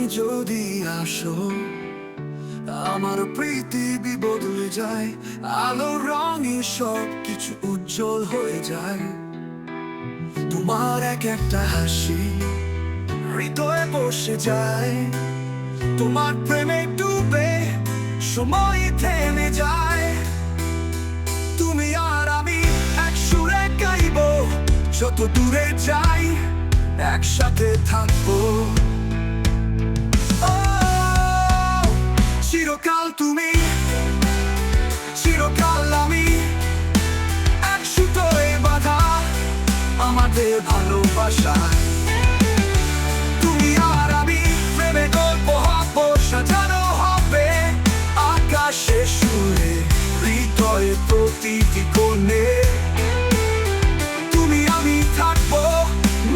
যদি আসো, আমার পৃথিবী বদলে যায়, আলো রঙে সব কিছু উজ্জ্বল হয়ে যায়। তোমার এক একটা হাসি হৃদয়ে বসে যায়, তোমার প্রেমে ডুবে সময় থেমে যায়। তুমি আর আমি এক সুরে গাইবো, যত দূরে যাই একসাথে থাকবো। ও চিরকাল তুমি, চিরকাল আমি, এক সুতোয় বাঁধা আমাদের ভালোবাসা। তুমি আর আমি প্রেমে গল্প হব, সাজানো হবে আকাশে সুরে, হৃদয়ে প্রতিটি কোণে। তুমি আমি থাকবো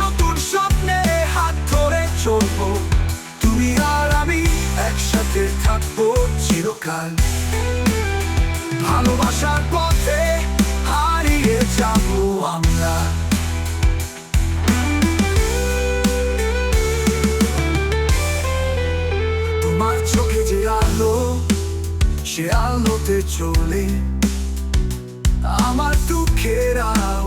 নতুন স্বপ্নে, হাত ধরে চলবো। তুমি আর আমি একসাথে থাকবো চিরকাল, ভালোবাসার পথে হারিয়ে যাবো আমরা। তোমার চোখে যে আলো, সে আলোতে চলে আমার দুঃখের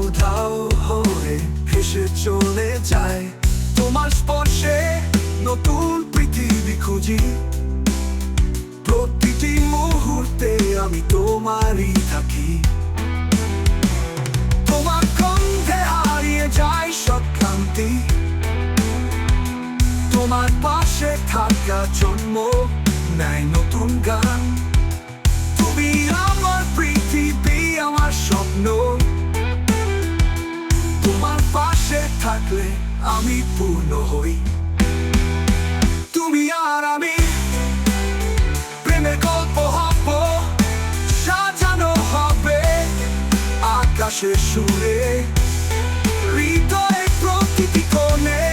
উধাও হয়ে ভেসে চলে যায়। তোমার স্পর্শে নতুন পৃথিবী খুঁজি, প্রতিটি মুহূর্তে আমি তোমারই থাকি। তোমার গন্ধে হারিয়ে যায় সব ক্লান্তি, তোমার পাশে থাকা জন্ম নেয় নতুন গান। তুমি আমার পৃথিবী, আমার স্বপ্ন, তোমার পাশে থাকলে আমি পূর্ণ হই। তুমি আর আমি প্রেমের গল্প হব, সাজানো হবে আকাশের সুরে, হৃদয়ে প্রতিটি কোণে।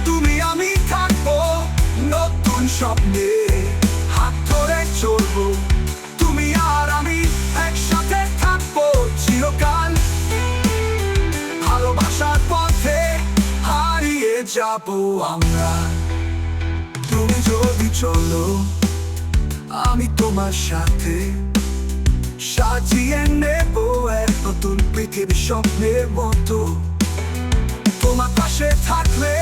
তুমি আমি থাকবো নতুন স্বপ্নে, হাত ধরে চলবো। তুমি আর আমি একসাথে থাকবো চিরকাল, ভালোবাসার পথে হারিয়ে যাবো আমরা। তুমি যদি চলো, আমি তোমার সাথে সাজিয়ে নেব এক নতুন পৃথিবী স্বপ্নের মতো। তোমার পাশে থাকলে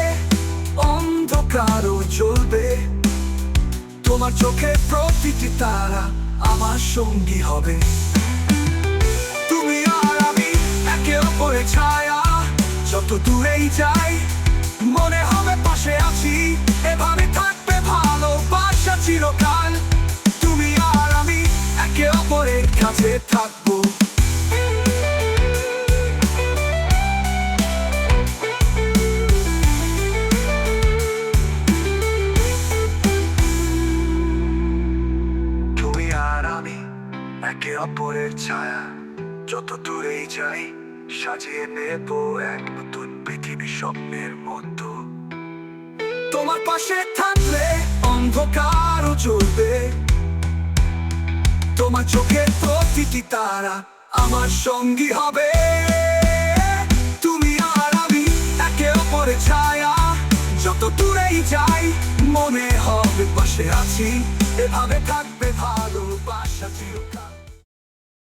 অন্ধকারও জ্বলবে, তোমার চোখে প্রতিটি তারা আমার সঙ্গী হবে। তুমি আর আমি একে অপরের ছায়া, যত দূরেই যাই মনে হবে পাশে আছি। এভাবে থাকবে ভালোবাসা চিরকাল, তুমি আর আমি একে অপরের কাছে থাকবো। তুমি আর আমি একে অপরের ছায়া, যত দূরেই যাই সাজিয়ে নেব এক নতুন পৃথিবী স্বপ্নের মতো। তোমার পাশে থাকলে অন্ধকারও জ্বলবে, তোমার চোখের প্রতিটি তারা আমার সঙ্গী হবে। তুমি আর আমি একে অপরের ছায়া, যত দূরেই যাই মনে হবে পাশে আছি। এভাবে থাকবে ভালোবাসা চিরকাল।